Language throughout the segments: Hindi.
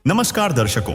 नमस्कार दर्शकों,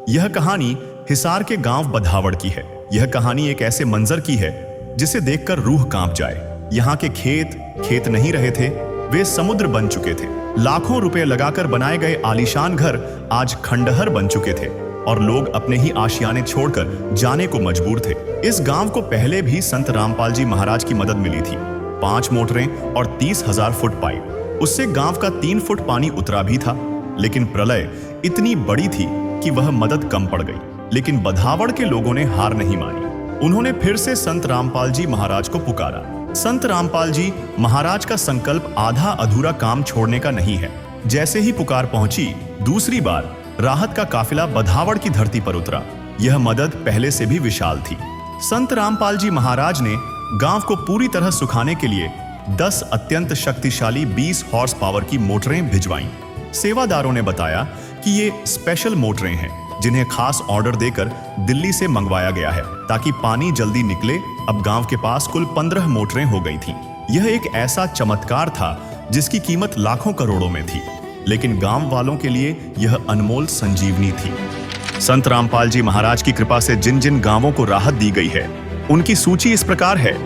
यह कहानी हिसार के गांव बधावड़ की है। यह कहानी एक ऐसे मंजर की है जिसे देखकर रूह कांप जाए। यहाँ के खेत नहीं रहे थे, वे समुद्र बन चुके थे। लाखों रुपए लगाकर बनाए गए आलीशान घर आज खंडहर बन चुके थे और लोग अपने ही आशियाने छोड़कर जाने को मजबूर थे। इस गांव को पहले भी संत रामपाल जी महाराज की मदद मिली थी। 5 मोटरें और 30,000 फुट पाइप। उससे गांव का 3 फुट पानी उतरा भी था, लेकिन प्रलय इतनी बड़ी थी कि वह मदद कम पड़ गई। लेकिन बधावड़ के लोगों ने हार नहीं मानी। उन्होंने फिर से संत रामपाल जी महाराज को पुकारा। संत रामपाल जी महाराज का संकल्प आधा अधूरा काम छोड़ने का नहीं है। जैसे ही पुकार पहुंची, दूसरी बार राहत का काफिला बधावड़ की धरती पर उतरा। यह मदद पहले से भी विशाल थी। संत रामपाल जी महाराज ने गांव को पूरी तरह सुखाने के लिए 10 अत्यंत शक्तिशाली 20 हॉर्स पावर की मोटरें भिजवाईं। सेवादारों ने बताया कि ये स्पेशल मोटरें हैं जिन्हें खास ऑर्डर देकर दिल्ली से मंगवाया गया है ताकि पानी जल्दी निकले। अब गांव के पास कुल 15 मोटरें हो गई थीं। यह एक ऐसा चमत्कार था जिसकी कीमत लाखों करोड़ों में थी, लेकिन गांव वालों के लिए यह अनमोल संजीवनी थी। संत रामपाल जी महाराज की कृपा से जिन जिन गांवों को राहत दी गई है, उनकी सूची इस प्रकार है।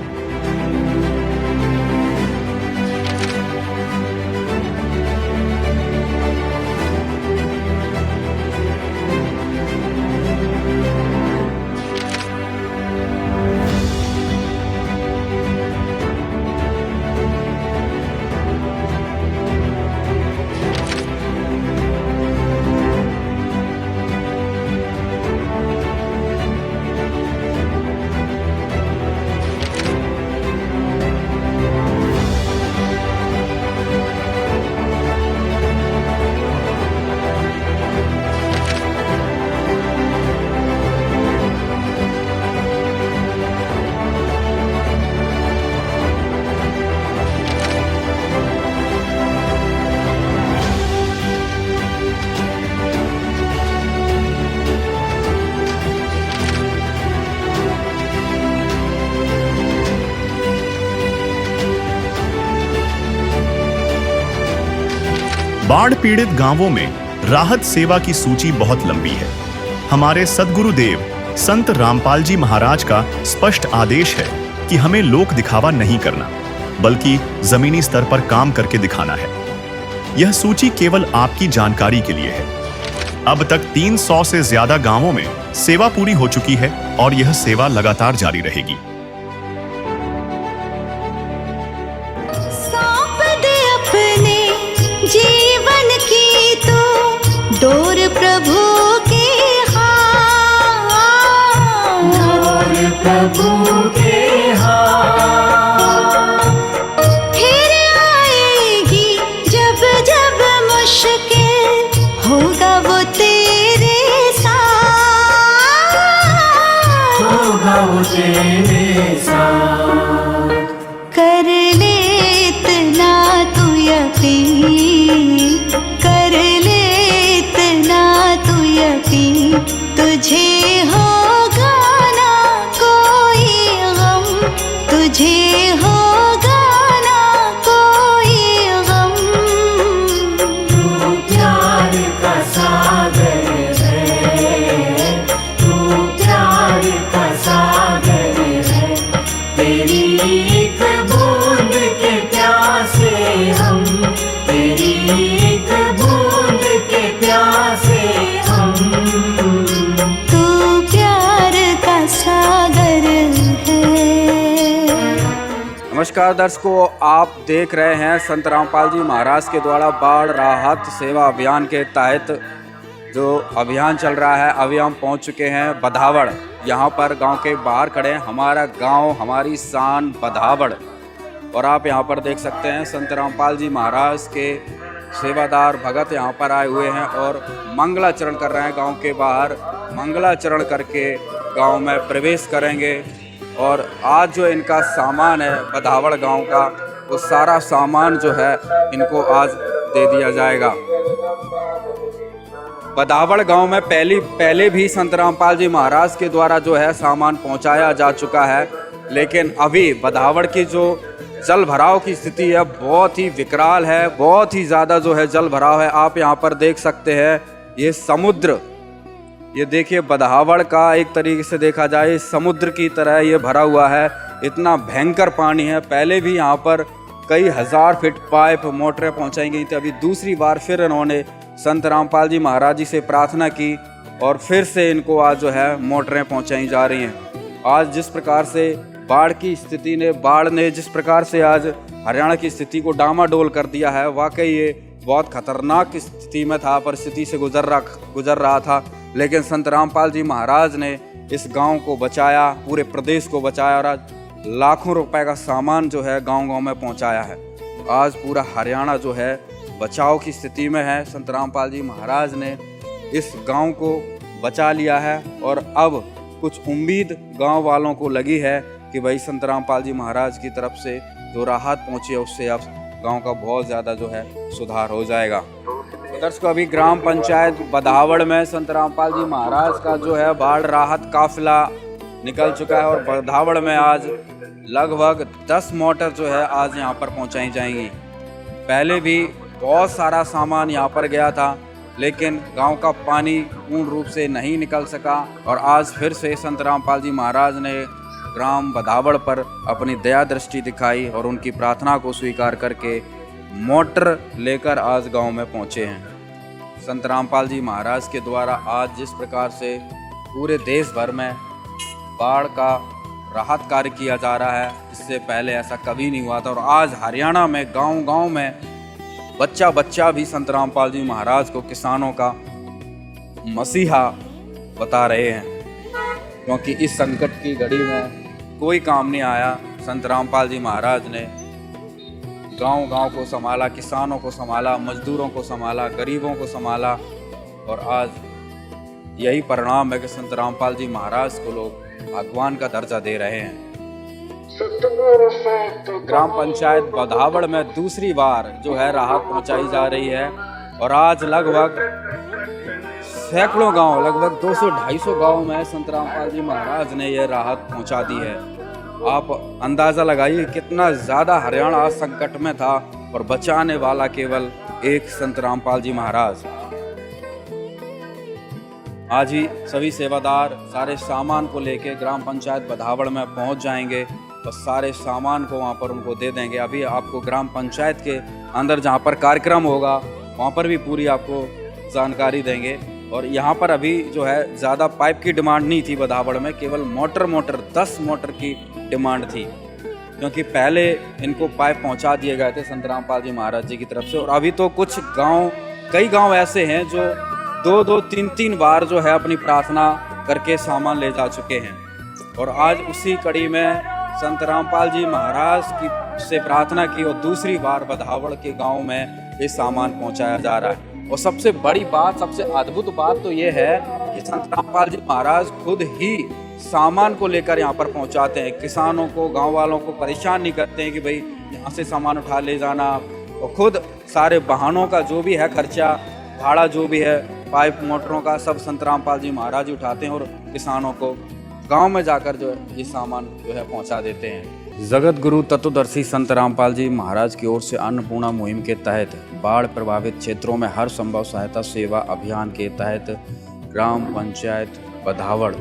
बाढ़ पीड़ित गांवों में राहत सेवा की सूची बहुत लंबी है। हमारे सद्गुरुदेव संत रामपाल जी महाराज का स्पष्ट आदेश है कि हमें लोक दिखावा नहीं करना, बल्कि जमीनी स्तर पर काम करके दिखाना है। यह सूची केवल आपकी जानकारी के लिए है। अब तक 300 से ज्यादा गांवों में सेवा पूरी हो चुकी है और यह सेवा लगातार जारी रहेगी। जीवन की तो डोर प्रभु के हाथ, डोर प्रभु के हाथ। फिर आएगी जब जब मुश्किल, होगा वो तेरे साथ, होगा वो तेरे साथ। कर ले इतना तू यकीन, कर ले इतना तू यकीन, तुझे होगा ना कोई गम, तुझे होगा ना कोई गम। तू प्यार का सागर है, तू प्यार का सागर है। तेरी एक बूंद के प्यासे हम, तेरी एक बूंद के प्यासे हम। तू प्यार का सागर है। नमस्कार दर्शकों, आप देख रहे हैं संत रामपाल जी महाराज के द्वारा बाढ़ राहत सेवा अभियान के तहत जो अभियान चल रहा है। अभी हम पहुंच चुके हैं बधावड़। यहाँ पर गांव के बाहर खड़े हैं। हमारा गांव, हमारी शान बधावड़। और आप यहाँ पर देख सकते हैं संत रामपाल जी महाराज के सेवादार भगत यहाँ पर आए हुए हैं और मंगलाचरण कर रहे हैं। गांव के बाहर मंगलाचरण करके गांव में प्रवेश करेंगे। और आज जो इनका सामान है बधावड़ गांव का, वो सारा सामान जो है इनको आज दे दिया जाएगा। बधावड़ गांव में पहले भी संत रामपाल जी महाराज के द्वारा जो है सामान पहुंचाया जा चुका है, लेकिन अभी बधावड़ की जो जल भराव की स्थिति है बहुत ही विकराल है, बहुत ही ज़्यादा जो है जल भराव है। आप यहाँ पर देख सकते हैं ये समुद्र, ये देखिए बदहावड़ का एक तरीके से देखा जाए समुद्र की तरह ये भरा हुआ है। इतना भयंकर पानी है। पहले भी यहाँ पर कई हजार फीट पाइप मोटरें पहुँचाई गई थी। अभी दूसरी बार फिर इन्होंने संत रामपाल जी महाराज जी से प्रार्थना की और फिर से इनको आज जो है मोटरें पहुँचाई जा रही हैं। आज जिस प्रकार से बाढ़ ने जिस प्रकार से आज हरियाणा की स्थिति को डामाडोल कर दिया है, वाकई ये बहुत खतरनाक स्थिति में था, परिस्थिति से गुजर रहा था। लेकिन संत रामपाल जी महाराज ने इस गांव को बचाया, पूरे प्रदेश को बचाया और आज लाखों रुपए का सामान जो है गांव-गांव में पहुंचाया है। आज पूरा हरियाणा जो है बचाव की स्थिति में है। संत रामपाल जी महाराज ने इस गांव को बचा लिया है और अब कुछ उम्मीद गांव वालों को लगी है कि भाई संत रामपाल जी महाराज की तरफ से जो राहत पहुंची है उससे अब गांव का बहुत ज़्यादा जो है सुधार हो जाएगा। दर्शकों, अभी ग्राम पंचायत बदहावड़ में संत रामपाल जी महाराज का जो है बाढ़ राहत काफिला निकल चुका है और बदहावड़ में आज लगभग 10 मोटर जो है आज यहाँ पर पहुँचाई जाएंगी। पहले भी बहुत सारा सामान यहाँ पर गया था, लेकिन गांव का पानी पूर्ण रूप से नहीं निकल सका और आज फिर से संत रामपाल जी महाराज ने ग्राम बदहावड़ पर अपनी दया दृष्टि दिखाई और उनकी प्रार्थना को स्वीकार करके मोटर लेकर आज गांव में पहुंचे हैं। संत रामपाल जी महाराज के द्वारा आज जिस प्रकार से पूरे देश भर में बाढ़ का राहत कार्य किया जा रहा है, इससे पहले ऐसा कभी नहीं हुआ था और आज हरियाणा में गांव-गांव में बच्चा भी संत रामपाल जी महाराज को किसानों का मसीहा बता रहे हैं, क्योंकि इस संकट की घड़ी में कोई काम नहीं आया। संत रामपाल जी महाराज ने गांव-गांव को संभाला, किसानों को संभाला, मजदूरों को संभाला, गरीबों को संभाला और आज यही परिणाम है कि संत रामपाल जी महाराज को लोग भगवान का दर्जा दे रहे हैं। ग्राम पंचायत बदहावड़ में दूसरी बार जो है राहत पहुंचाई जा रही है और आज लगभग सैकड़ों गांव, लगभग 200-250 गांव में संत रामपाल जी महाराज ने यह राहत पहुंचा दी है। आप अंदाज़ा लगाइए कितना ज़्यादा हरियाणा आज संकट में था और बचाने वाला केवल एक संत रामपाल जी महाराज। आज ही सभी सेवादार सारे सामान को लेके ग्राम पंचायत बदहावड़ में पहुंच जाएंगे और सारे सामान को वहां पर उनको दे देंगे। अभी आपको ग्राम पंचायत के अंदर जहां पर कार्यक्रम होगा वहां पर भी पूरी आपको जानकारी देंगे। और यहाँ पर अभी जो है ज़्यादा पाइप की डिमांड नहीं थी बदहावड़ में, केवल मोटर 10 मोटर की डिमांड थी, क्योंकि पहले इनको पाइप पहुँचा दिए गए थे संत रामपाल जी महाराज जी की तरफ से। और अभी तो कई गाँव ऐसे हैं जो 2-2, 3-3 बार जो है अपनी प्रार्थना करके सामान ले जा चुके हैं और आज उसी कड़ी में संत रामपाल जी महाराज की से प्रार्थना की और दूसरी बार बदहावड़ के गांव में ये सामान पहुंचाया जा रहा है। और सबसे बड़ी बात, सबसे अद्भुत बात तो ये है कि संत रामपाल जी महाराज खुद ही सामान को लेकर यहाँ पर पहुंचाते हैं। किसानों को, गांव वालों को परेशान नहीं करते हैं कि भाई यहाँ से सामान उठा ले जाना, और खुद सारे वाहनों का जो भी है खर्चा, भाड़ा जो भी है, पाइप मोटरों का, सब संत रामपाल जी महाराज उठाते हैं और किसानों को गांव में जाकर जो है ये सामान जो है पहुंचा देते हैं। जगत गुरु तत्वदर्शी संत रामपाल जी महाराज की ओर से अन्नपूर्णा मुहिम के तहत बाढ़ प्रभावित क्षेत्रों में हर संभव सहायता सेवा अभियान के तहत ग्राम पंचायत बदहावड़,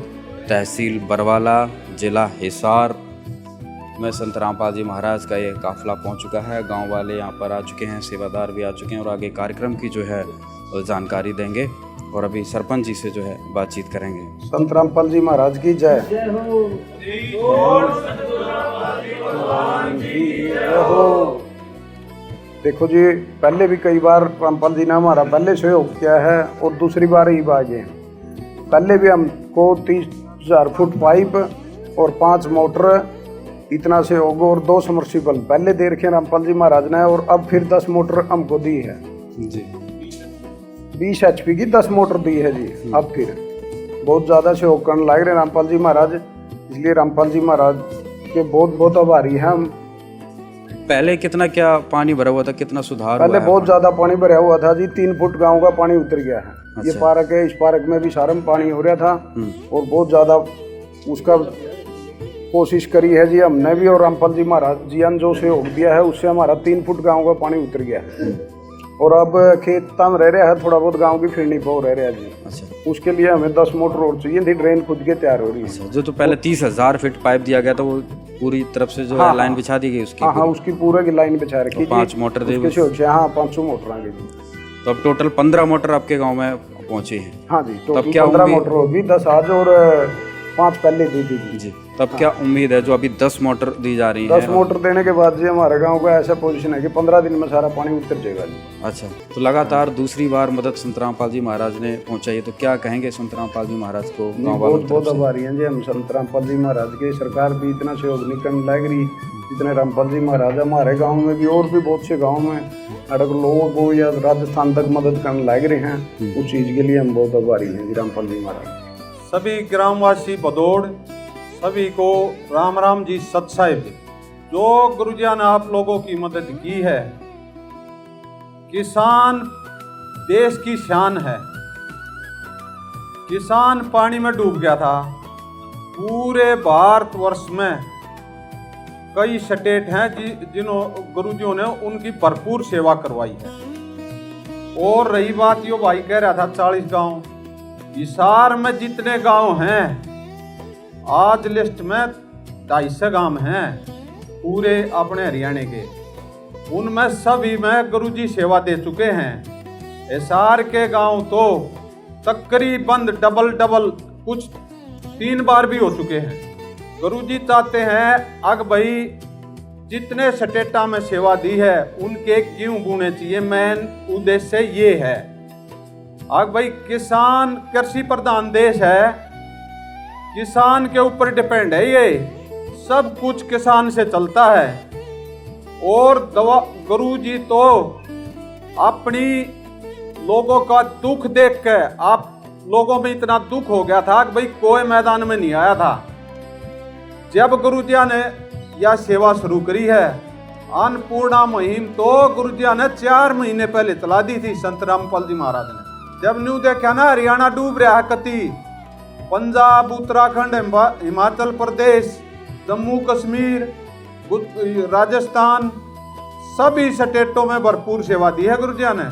तहसील बरवाला, जिला हिसार में संत रामपाल जी महाराज का ये काफिला पहुंच चुका है। गांव वाले यहाँ पर आ चुके हैं, सेवादार भी आ चुके हैं और आगे कार्यक्रम की जो है जानकारी देंगे और अभी सरपंच जी से जो है बातचीत करेंगे। संत रामपाल जी महाराज की जय हो। देखो जी, पहले भी कई बार रामपाल जी ने हमारा पहले सहयोग किया है और दूसरी बार ही बाजे। पहले भी हमको 30,000 फुट पाइप और 5 मोटर इतना सहयोग और 2 समर्सिबल पहले दे रखे रामपाल जी महाराज ने और अब फिर 10 मोटर हमको दी है जी। 20 HP की 10 मोटर दी है जी। अब फिर बहुत ज़्यादा सहयोग करने लग रहे रामपाल जी महाराज, इसलिए रामपाल जी महाराज के बहुत आभारी हैं हम। पहले कितना क्या पानी भरा हुआ था, कितना सुधार पहले हुआ है? बहुत ज़्यादा पानी भरा हुआ था जी, 3 फुट गांव का पानी उतर गया है। अच्छा। ये पार्क है, इस पार्क में भी सारा में पानी हो रहा था और बहुत ज़्यादा उसका कोशिश करी है जी हमने भी और रामपाल जी महाराज जी ने जो सहयोग दिया है उससे हमारा 3 फुट गाँव का पानी उतर गया है। और अब खेत में रह रहा है, थोड़ा बहुत गांव की फिरनी पाव रह रहा है जी। अच्छा उसके लिए हमें 10 मोटर और चाहिए थी, ड्रेन खुद के तैयार हो रही है। अच्छा, जो तो पहले 30,000 फीट पाइप दिया गया था वो पूरी तरफ से जो हाँ, है लाइन हाँ। बिछा दी गई उसकी? हाँ हाँ, उसकी पूरा की लाइन बिछा रखी तो 5 मोटर दे उसके से हो गया, हाँ 500 मोटर आ गई। तो अब टोटल 15 मोटर आपके गांव में पहुंची हैं। हाँ जी, तो तब क्या 15 उम्मीद- मोटर होगी, 10 आज और 5 पहले दी थी जी। जी, तब क्या उम्मीद है जो अभी 10 मोटर दी जा रही 10 है? मोटर देने के बाद जी हमारे गांव का ऐसा पोजीशन है कि 15 दिन में सारा पानी उतर जाएगा जी। अच्छा, तो लगातार दूसरी बार मदद संत रामपाल जी महाराज ने पहुंचाई, तो क्या कहेंगे संत रामपाल जी महाराज को गाँव वालों बहुत की बहुत तरफ से? आभारी हैं जी हम संत रामपाल जी महाराज के। सरकार भी इतना सहयोग नहीं करने लग रही जितने रामपाल जी महाराज है। हमारे गांव में भी और भी बहुत से गांव में अगर लोगों को या राजस्थान तक मदद करने लग रहे हैं, उस चीज़ के लिए हम बहुत आभारी हैं जी रामपाल जी महाराज। सभी ग्रामवासी भदौड़ सभी को राम राम जी, सत साहिब जी। जो गुरुजिया ने आप लोगों की मदद की है, किसान देश की शान है। किसान पानी में डूब गया था। पूरे भारतवर्ष में कई स्टेट हैं जिन्हों गुरुजियों ने उनकी भरपूर सेवा करवाई है। और रही बात, यो भाई कह रहा था 40 गांव, हिसार में जितने गांव हैं आज लिस्ट में 250 गांव हैं पूरे अपने हरियाणा के। उनमें सभी में गुरुजी सेवा दे चुके हैं। हिसार के गांव तो तकरीबन डबल कुछ 3 बार भी हो चुके हैं। गुरुजी चाहते हैं अग भाई जितने स्टेटा में सेवा दी है उनके क्यों गुने चाहिए। मेन उद्देश्य ये है, अग भाई किसान कृषि प्रधान देश है, किसान के ऊपर डिपेंड है, ये सब कुछ किसान से चलता है। और गुरुजी तो अपनी लोगों का दुख देख के, आप लोगों में इतना दुख हो गया था कि भाई कोई मैदान में नहीं आया था। जब गुरुजिया ने यह सेवा शुरू करी है, अन्नपूर्णा मुहिम तो गुरुजिया ने 4 महीने पहले चला दी थी संत रामपाल जी महाराज ने। जब न्यू देखा ना हरियाणा डूब रहा है, कति पंजाब, उत्तराखंड, हिमाचल प्रदेश, जम्मू कश्मीर, राजस्थान, सभी स्टेटों में भरपूर सेवा दी है गुरुजिया ने।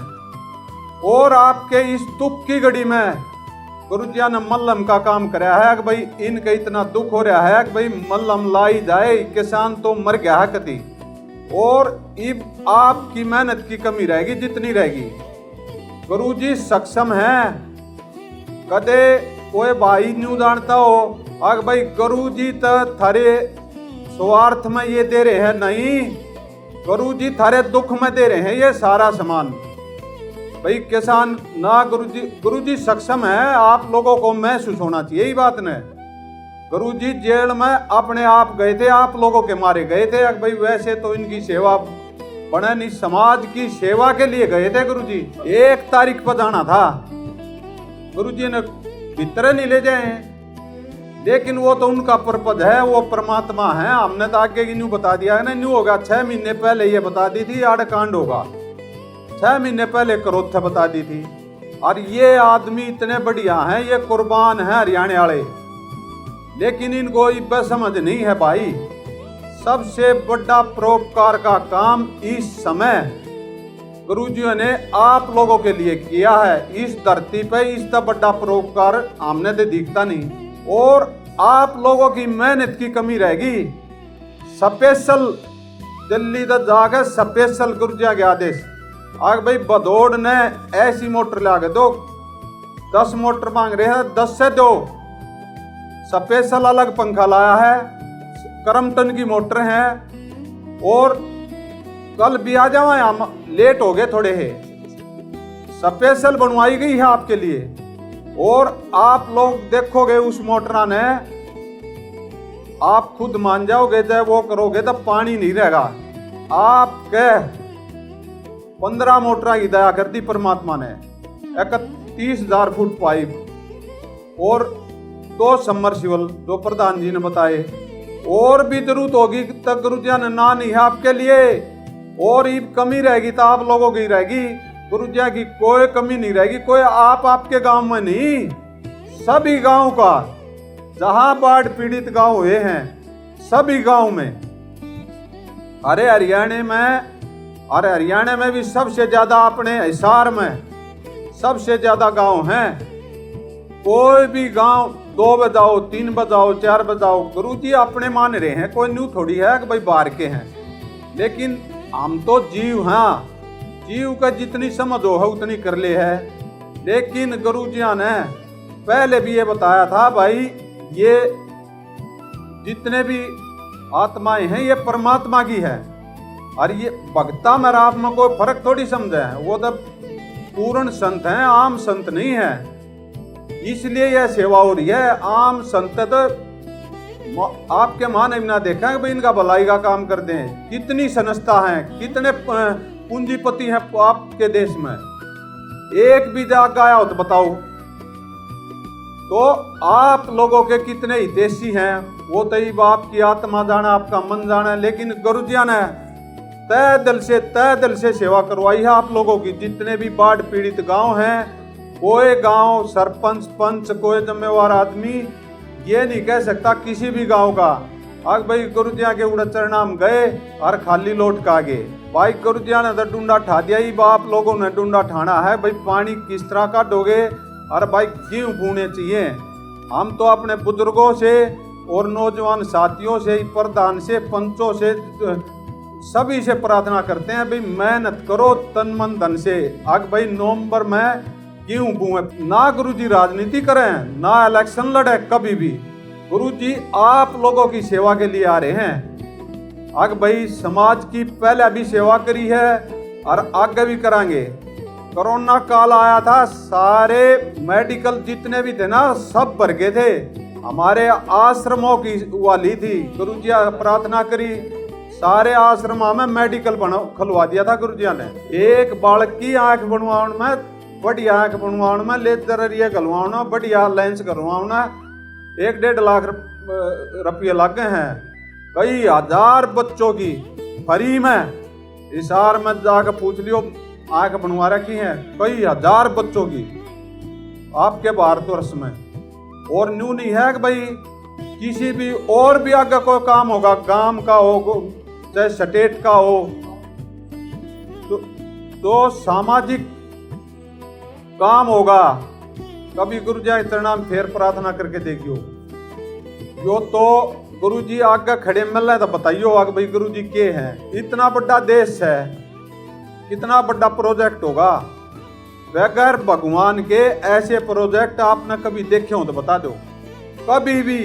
और आपके इस दुख की घड़ी में गुरुजिया ने मल्लम का काम कराया है कि भाई इनका इतना दुख हो रहा है कि भाई मल्लम लाई जाए, किसान तो मर गया है कति। और अब आपकी मेहनत की कमी रहेगी जितनी रहेगी। गुरुजी सक्षम है। कदे कोई भाई न्यू जानता हो अग भाई गुरुजी तो थारे स्वार्थ में ये दे रहे हैं, नहीं, गुरुजी थारे दुख में दे रहे हैं ये सारा सामान। भाई किसान ना गुरुजी सक्षम है, आप लोगों को महसूस होना चाहिए यही बात ने। गुरुजी जेल में अपने आप गए थे, आप लोगों के मारे गए थे। भाई वैसे तो इनकी सेवा बने नहीं, समाज की सेवा के लिए गए थे गुरुजी। 1 तारीख पर जाना था, गुरुजी ने भीतर नहीं ले जाए, लेकिन वो तो उनका पर्पज है, वो परमात्मा है। हमने तो आगे की न्यू बता दिया है ना, न्यू होगा 6 महीने पहले ये बता दी थी आड़ कांड होगा, 6 महीने पहले करोथा बता दी थी। और ये आदमी इतने बढ़िया हैं, ये कुर्बान है हरियाणा वाले, लेकिन इनको इब्बे समझ नहीं है भाई। सबसे बड़ा परोपकार का काम इस समय गुरुजियों ने आप लोगों के लिए किया है। इस धरती पे इसका बड़ा परोपकार हमने तो दिखता नहीं। और आप लोगों की मेहनत की कमी रहेगी। स्पेशल दिल्ली तक जाकर स्पेशल गुरुजिया के आदेश आग भाई भदौड़ ने ऐसी मोटर ला के दो, 10 मोटर मांग रहे हैं, 10 से दो। स्पेशल अलग पंखा लाया है, करमटन की मोटर है। और कल भी आ जाओ, हम लेट हो गए थोड़े है, स्पेशल बनवाई गई है आपके लिए। और आप लोग देखोगे उस मोटरा ने, आप खुद मान जाओगे, जब वो करोगे तब पानी नहीं रहेगा। आपके 15 मोटरा की दया कर दी परमात्मा ने, 31,000 फुट पाइप और 2 सबमर्सिबल जो प्रधान जी ने बताए। और भी जरूरत होगी तब गुरुजिया ने ना नहीं है आपके लिए। और ये कमी रहेगी तो आप लोगों की रहेगी, गुरुजिया की कोई कमी नहीं रहेगी। कोई आपके गांव में नहीं, सभी गांव का, जहां बाढ़ पीड़ित गांव हुए हैं सभी गांव में, अरे हरियाणा में और हरियाणा में भी सबसे ज्यादा अपने हिसार में सबसे ज्यादा गांव हैं। कोई भी गांव 2 बजाओ 3 बजाओ 4 बजाओ गुरु जी अपने मान रहे हैं, कोई न्यू थोड़ी है कि भाई बाहर के हैं। लेकिन हम तो जीव हाँ, जीव का जितनी समझ हो है उतनी कर ले है। लेकिन गुरु जी ने पहले भी ये बताया था भाई ये जितने भी आत्माएं हैं ये परमात्मा की है, और ये भक्ता में राम में कोई फर्क थोड़ी समझे है। वो तो पूर्ण संत हैं, आम संत नहीं है, इसलिए यह सेवा हो रही है। आम संत तो आपके मान ना देखा कि भाई इनका भलाई का काम कर दें। कितनी संस्था हैं, कितने पूंजीपति हैं आपके देश में, एक भी जाग आया हो तो बताओ। तो आप लोगों के कितने हितैषी हैं वो तो आपकी आत्मा जाना, आपका मन जाना। लेकिन गुरुजिया ने तय दिल से सेवा करवाई है आप लोगों की। जितने भी बाढ़ पीड़ित गांव हैं, कोई गांव सरपंच पंच कोई जिम्मेवार आदमी ये नहीं कह सकता किसी भी गांव का आज भाई गुरुजिया के उड़ा चरणाम गए और खाली लौट का गए। भाई गुरुजिया ने तो डूंडा ठा दिया ही, आप लोगों ने डूंडा ठाना है भाई पानी किस तरह का डोगे और भाई क्यों बूने चाहिए। हम तो अपने बुजुर्गों से और नौजवान साथियों से, प्रधान से, पंचों से, सभी से प्रार्थना करते हैं भाई मेहनत करो तन मन धन से। आग भाई नवंबर में क्यों बुए ना गुरुजी राजनीति करें ना इलेक्शन लड़े कभी भी। गुरुजी आप लोगों की सेवा के लिए आ रहे हैं। आग भाई समाज की पहले भी सेवा करी है और आगे भी करांगे। कोरोना काल आया था, सारे मेडिकल जितने भी थे ना सब भर गए थे। हमारे आश्रमों की वाली थी, गुरुजी प्रार्थना करी, सारे आश्रमों में मेडिकल खुलवा दिया था गुरुजी ने। एक बालक की आंख बनवाने में, बढ़िया आंख बनवाने में, लेजर गलवाना, बढ़िया लेंस करवाना 1-1.5 लाख रुपये लग गए हैं। कई हजार बच्चों की फ्री में हिसार में जाकर पूछ लियो आंख बनवा रखी है, कई हजार बच्चों की आपके भारतवर्ष में। और न्यू नहीं है कि भाई किसी भी और भी आगे कोई काम होगा, गांव का हो चाहे स्टेट का हो, तो सामाजिक काम होगा। कभी गुरुजी के नाम फिर प्रार्थना करके देखियो। यो तो गुरुजी आगे खड़े मिल रहे तो बताइयो आगे भाई गुरुजी के हैं। इतना बड़ा देश है, कितना बड़ा प्रोजेक्ट होगा। बगैर भगवान के ऐसे प्रोजेक्ट आपने कभी देखे हो तो बता दो। कभी भी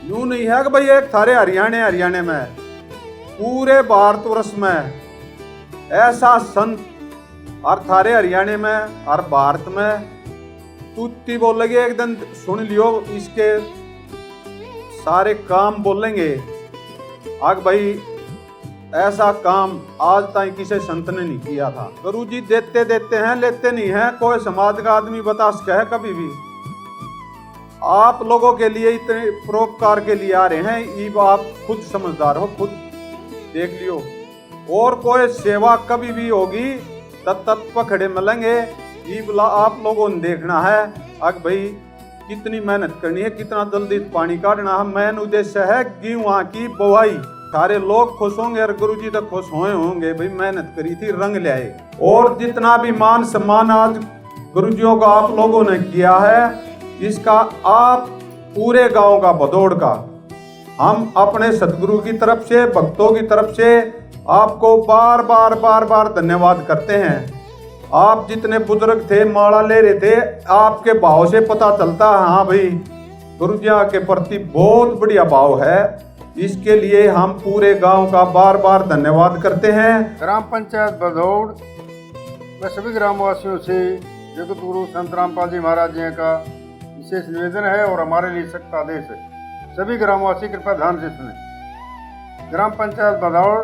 यूं नहीं है कि भाई एक थारे हरियाणा में, पूरे भारतवर्ष में ऐसा संत और थारे हरियाणा में और भारत में तुत्ती बोलेंगे एक दिन सुन लियो, इसके सारे काम बोलेंगे। आग भाई ऐसा काम आज तक किसी संत ने नहीं किया था। गुरुजी देते देते हैं, लेते नहीं है। कोई समाज का आदमी बता सके है कभी भी। आप लोगों के लिए इतने परोपकार के लिए आ रहे हैं, ये आप खुद समझदार हो, खुद देख लियो। और कोई सेवा कभी भी होगी तत्पर खड़े मिलेंगे, ये बोला आप लोगों ने देखना है। अग भाई कितनी मेहनत करनी है, कितना जल्दी पानी काटना है। मेन उद्देश्य है गेहूं की बुआई। सारे लोग खुश होंगे और गुरुजी तो खुश होंगे भाई मेहनत करी थी, रंग ले आए। और जितना भी मान सम्मान आज गुरुजियों का आप लोगों ने किया है, इसका आप पूरे गांव का भदौड़ का हम अपने सदगुरु की तरफ से, भक्तों की तरफ से आपको बार बार धन्यवाद करते हैं। आप जितने बुजुर्ग थे, माला ले रहे थे, आपके भाव से पता चलता है हाँ भाई गुरुजिया के प्रति बहुत बढ़िया भाव है। इसके लिए हम पूरे गांव का बार बार धन्यवाद करते हैं। ग्राम पंचायत भदौड़ व सभी ग्रामवासियों से जगत गुरु संत रामपाल जी महाराज जी का विशेष निवेदन है और हमारे लिए सख्त आदेश है। सभी ग्रामवासी कृपया ध्यान से सुने। ग्राम पंचायत भदौड़,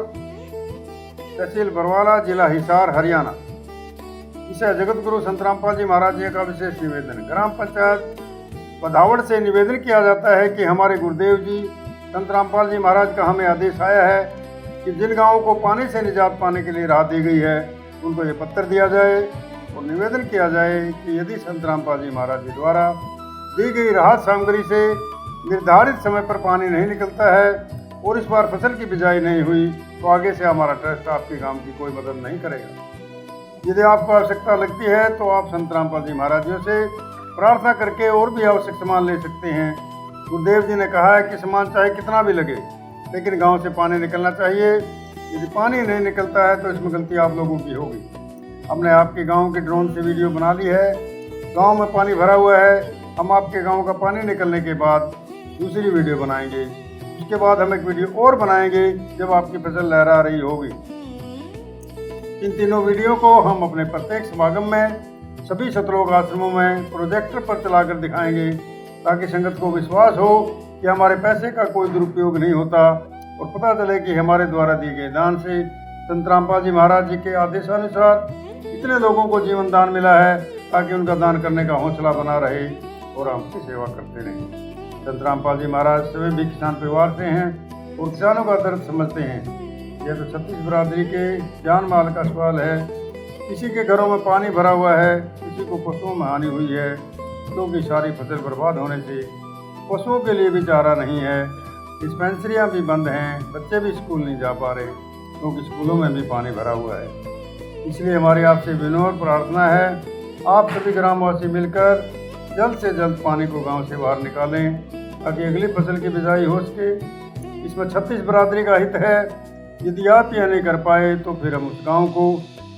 तहसील बरवाला, जिला हिसार, हरियाणा। इसे जगत गुरु संत रामपाल जी महाराज जी का विशेष निवेदन है। ग्राम पंचायत भदौड़ से निवेदन किया जाता है कि हमारे गुरुदेव जी संत रामपाल जी महाराज का हमें आदेश आया है कि जिन गांवों को पानी से निजात पाने के लिए राह दी गई है उनको ये पत्र दिया जाए और निवेदन किया जाए कि यदि संत रामपाल जी महाराज जी द्वारा दी गई राहत सामग्री से निर्धारित समय पर पानी नहीं निकलता है और इस बार फसल की बिजाई नहीं हुई तो आगे से हमारा ट्रस्ट आपके गांव की कोई मदद नहीं करेगा। यदि आपको आवश्यकता लगती है तो आप संत रामपाल जी महाराज जी से प्रार्थना करके और भी आवश्यक सामान ले सकते हैं। गुरुदेव जी ने कहा है कि सामान चाहे कितना भी लगे, लेकिन गांव से पानी निकलना चाहिए। यदि पानी नहीं निकलता है तो इसमें गलती आप लोगों की होगी। हमने आपके गांव के ड्रोन से वीडियो बना ली है। गांव में पानी भरा हुआ है। हम आपके गांव का पानी निकलने के बाद दूसरी वीडियो बनाएंगे। उसके बाद हम एक वीडियो और बनाएंगे जब आपकी फसल लहरा रही होगी। इन तीनों वीडियो को हम अपने प्रत्येक समागम में सभी सतलोक आश्रमों में प्रोजेक्टर पर चलाकर दिखाएंगे, ताकि संगत को विश्वास हो कि हमारे पैसे का कोई दुरुपयोग नहीं होता और पता चले कि हमारे द्वारा दिए गए दान से संत रामपाल जी महाराज जी के आदेशानुसार कितने लोगों को जीवन दान मिला है, ताकि उनका दान करने का हौसला बना रहे और हम उसकी सेवा करते रहें। संत रामपाल जी महाराज स्वयं भी किसान परिवार से हैं और किसानों का दर्द समझते हैं। यह तो छत्तीस बिरादरी के जान माल का सवाल है। किसी के घरों में पानी भरा हुआ है, किसी को पशुओं में हानि हुई है, क्योंकि सारी फसल बर्बाद होने से पशुओं के लिए भी चारा नहीं है। डिस्पेंसरियाँ भी बंद हैं, बच्चे भी स्कूल नहीं जा पा रहे क्योंकि स्कूलों में भी पानी भरा हुआ है। इसलिए हमारी आपसे विनम्र प्रार्थना है, आप सभी ग्रामवासी मिलकर जल्द से जल्द पानी को गांव से बाहर निकालें, ताकि अगली फसल की बिजाई हो सके। इसमें 36 बिरादरी का हित है। यदि आप यह नहीं कर पाए तो फिर हम उस गांव को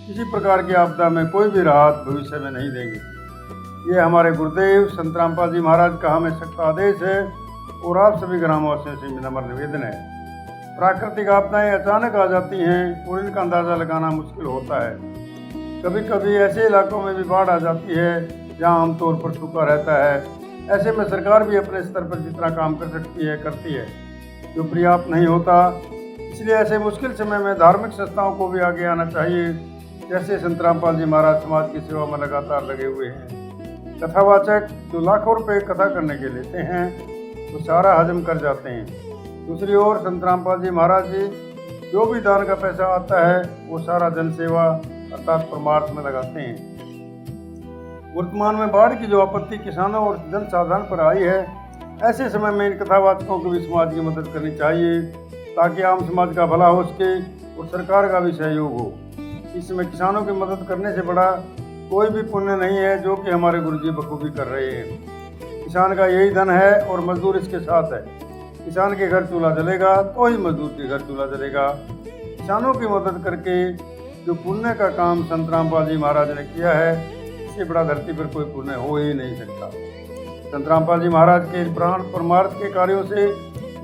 किसी प्रकार की आपदा में कोई भी राहत भविष्य में नहीं देंगे। ये हमारे गुरुदेव संत रामपाल जी महाराज का हमें सख्त आदेश है और आप सभी ग्रामवासियों से विनम्र निवेदन है। प्राकृतिक आपदाएं अचानक आ जाती हैं और इनका अंदाज़ा लगाना मुश्किल होता है। कभी कभी ऐसे इलाकों में भी बाढ़ आ जाती है जहां आमतौर पर सूखा रहता है। ऐसे में सरकार भी अपने स्तर पर जितना काम कर सकती है करती है, जो पर्याप्त नहीं होता। इसलिए ऐसे मुश्किल समय में धार्मिक संस्थाओं को भी आगे आना चाहिए। जैसे संत रामपाल जी महाराज समाज की सेवा में लगातार लगे हुए हैं। कथावाचक जो लाखों रुपए कथा करने के लेते हैं वो सारा हजम कर जाते हैं। दूसरी ओर संत रामपाल जी महाराज जी जो भी दान का पैसा आता है वो सारा जन सेवा अर्थात परमार्थ में लगाते हैं। वर्तमान में बाढ़ की जो आपत्ति किसानों और जन साधारण पर आई है, ऐसे समय में इन कथावाचकों को भी समाज की मदद करनी चाहिए, ताकि आम समाज का भला हो सके और सरकार का भी सहयोग हो। इस समय किसानों की मदद करने से बड़ा कोई भी पुण्य नहीं है, जो कि हमारे गुरुजी बखूबी कर रहे हैं। किसान का यही धन है और मजदूर इसके साथ है। किसान के घर चूल्हा जलेगा तो ही मजदूर के घर चूल्हा जलेगा। किसानों की मदद करके जो पुण्य का काम संत रामपाल जी महाराज ने किया है, इससे बड़ा धरती पर कोई पुण्य हो ही नहीं सकता। संत रामपाल जी महाराज के प्राण परमार्थ के कार्यों से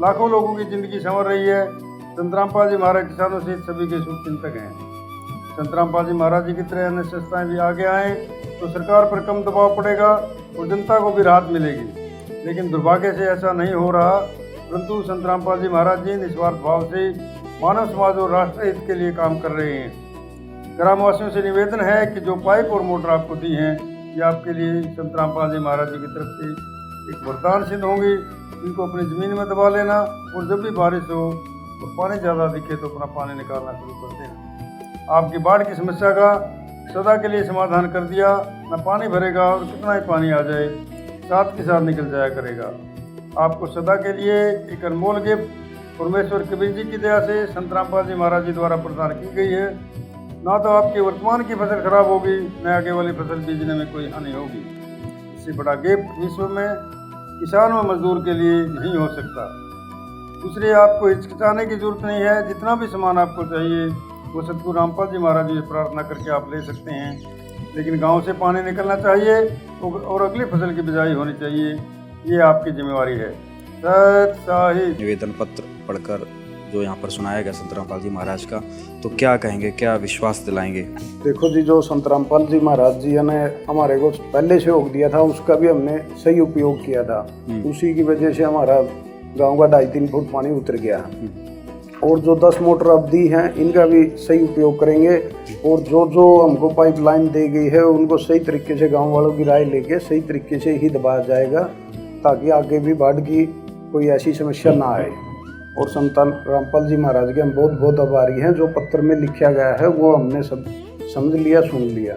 लाखों लोगों की जिंदगी संवर रही है। संत रामपाल जी महाराज किसानों से सभी के शुभ चिंतक हैं। संत रामपाल जी महाराज जी की तरह अन्य संस्थाएं भी आगे आएँ तो सरकार पर कम दबाव पड़ेगा और जनता को भी राहत मिलेगी। लेकिन दुर्भाग्य से ऐसा नहीं हो रहा, परंतु संत रामपाल जी महाराज जी निस्वार्थ भाव से मानव समाज और राष्ट्र हित के लिए काम कर रहे हैं। ग्रामवासियों से निवेदन है कि जो पाइप और मोटर आपको दी हैं, ये आपके लिए संत रामपाल जी महाराज जी की तरफ से एक वरदान सिद्ध होंगी। इनको अपनी ज़मीन में दबा लेना और जब भी बारिश हो और पानी ज़्यादा दिखे तो अपना पानी निकालना शुरू कर देना। आपकी बाढ़ की समस्या का सदा के लिए समाधान कर दिया। न पानी भरेगा और कितना ही पानी आ जाए साथ के साथ निकल जाया करेगा। आपको सदा के लिए एक अनमोल गिफ्ट परमेश्वर कबीर जी की दया से संत रामपाल जी महाराज जी द्वारा प्रदान की गई है। ना तो आपके वर्तमान की फसल खराब होगी, न आगे वाली फसल बीजने में कोई हानि होगी। इससे बड़ा गिफ्ट विश्व में किसान व मजदूर के लिए नहीं हो सकता। दूसरे, आपको हिचकिचाने की जरूरत नहीं है। जितना भी सामान आपको चाहिए वो सतगुरु रामपाल जी महाराज जी से प्रार्थना करके आप ले सकते हैं। लेकिन गांव से पानी निकलना चाहिए और अगली फसल की बिजाई होनी चाहिए। ये आपकी जिम्मेवारी है। सत साहिब निवेदन पत्र पढ़कर जो यहाँ पर सुनाया गया संत रामपाल जी महाराज का, तो क्या कहेंगे, क्या विश्वास दिलाएंगे? देखो जी, जो संत रामपाल जी महाराज जी ने हमारे को पहले सहयोग दिया था, उसका भी हमने सही उपयोग किया था। उसी की वजह से हमारा गांव का 2.5-3 फुट पानी उतर गया। और जो 10 मोटर अब दी हैं, इनका भी सही उपयोग करेंगे। और जो हमको पाइपलाइन दी गई है उनको सही तरीके से गाँव वालों की राय लेके सही तरीके से ही दबाया जाएगा, ताकि आगे भी बाढ़ की कोई ऐसी समस्या ना आए। और संत रामपाल जी महाराज के हम बहुत बहुत आभारी हैं। जो पत्र में लिखा गया है वो हमने सब समझ लिया, सुन लिया,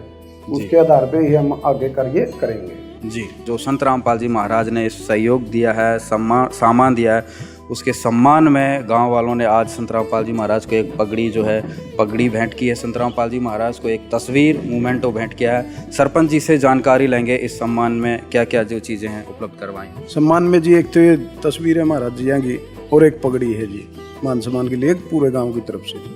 उसके आधार पे ही हम आगे कार्य करेंगे। जी, जो संत रामपाल जी महाराज ने सहयोग दिया है, सामान दिया है, उसके सम्मान में गांव वालों ने आज संत रामपाल जी महाराज को एक पगड़ी जो है पगड़ी भेंट की है। संत रामपाल जी महाराज को एक तस्वीर मोमेंटो भेंट किया है। सरपंच जी से जानकारी लेंगे इस सम्मान में क्या क्या जो चीज़ें हैं उपलब्ध करवाई। सम्मान में जी एक तो ये तस्वीर है महाराज जी की और एक पगड़ी है जी, मान सम्मान के लिए पूरे गांव की तरफ से।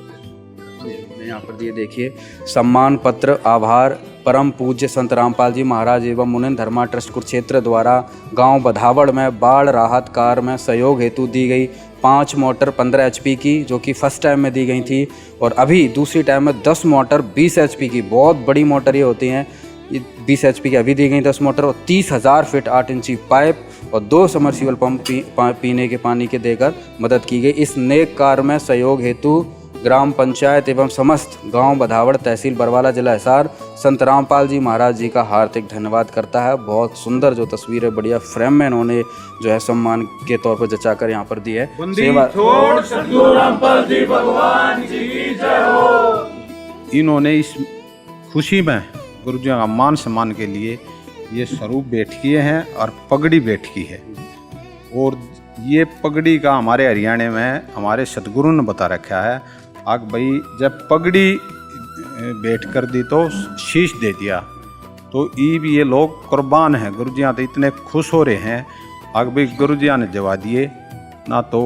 यहाँ पर ये देखिए सम्मान पत्र आभार परम पूज्य संत रामपाल जी महाराज एवं मुनिन धर्मा ट्रस्ट कुरुक्षेत्र द्वारा गांव बधावड़ में बाढ़ राहत कार्य में सहयोग हेतु दी गई 5 मोटर 15 HP की, जो कि फर्स्ट टाइम में दी गई थी, और अभी दूसरी टाइम में 10 मोटर 20 HP की, बहुत बड़ी मोटर ये होती हैं, 20 HP की अभी दी गई 10 मोटर, और 30,000 फीट 8 इंची पाइप और 2 समरसीबल पंप पीने के पानी के देकर मदद की गई। इस नेक कार्य में सहयोग हेतु ग्राम पंचायत एवं समस्त गांव बधावड़ तहसील बरवाला जिला हिसार संत रामपाल जी महाराज जी का हार्दिक धन्यवाद करता है। बहुत सुंदर जो तस्वीर है, बढ़िया फ्रेम में इन्होंने जो है सम्मान के तौर पर जचाकर यहाँ पर दी है। सेवा इन्होंने इस खुशी में गुरुजियों का मान सम्मान के लिए ये स्वरूप भेंट किए हैं और पगड़ी भेंट की है। और ये पगड़ी का हमारे हरियाणा में हमारे सतगुरु ने बता रखा है, आग भाई जब पगड़ी भेंट कर दी तो शीश दे दिया, तो भी ये लोग कुर्बान हैं। गुरुजियाँ तो इतने खुश हो रहे हैं, आग भाई गुरुजियाँ ने जवा दिए ना तो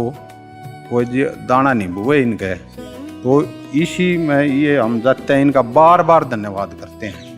कोई दाना नहीं बुए इनके। तो इसी में ये हम जाते हैं, इनका बार बार धन्यवाद करते हैं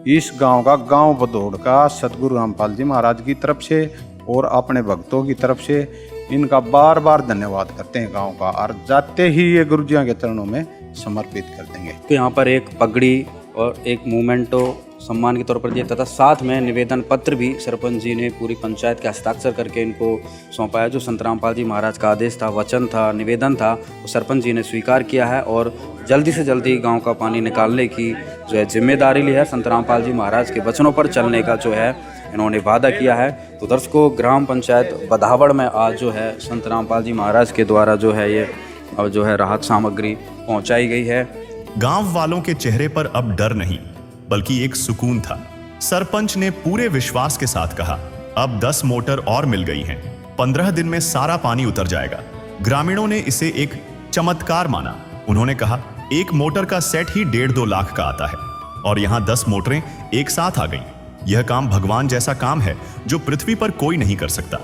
इस गांव का, गांव बधौड़ का सतगुरु रामपाल जी महाराज की तरफ से और अपने भक्तों की तरफ से इनका बार बार धन्यवाद करते हैं गांव का, और जाते ही ये गुरुजियों के चरणों में समर्पित कर देंगे। तो यहाँ पर एक पगड़ी और एक मोमेंटो सम्मान के तौर पर दिया, तथा साथ में निवेदन पत्र भी सरपंच जी ने पूरी पंचायत के हस्ताक्षर करके इनको सौंपा है। जो संत रामपाल जी महाराज का आदेश था, वचन था, निवेदन था, वो सरपंच जी ने स्वीकार किया है और जल्दी से जल्दी गांव का पानी निकालने की जो है जिम्मेदारी ली है। संत रामपाल जी महाराज के वचनों पर चलने का जो है इन्होंने वादा किया है। तो दर्शकों, ग्राम पंचायत बधावड़ में आज जो है संत रामपाल जी महाराज के द्वारा जो है ये अब जो है राहत सामग्री पहुंचाई गई है। गांव वालों के चेहरे पर अब डर नहीं बल्कि एक सुकून था। सरपंच ने पूरे विश्वास के साथ कहा, अब 10 मोटर और मिल गई हैं, 15 दिन में सारा पानी उतर जाएगा। ग्रामीणों ने इसे एक चमत्कार माना। उन्होंने कहा, एक मोटर का सेट ही 1.5-2 लाख का आता है और यहाँ 10 मोटरें एक साथ आ गईं। यह काम भगवान जैसा काम है जो पृथ्वी पर कोई नहीं कर सकता।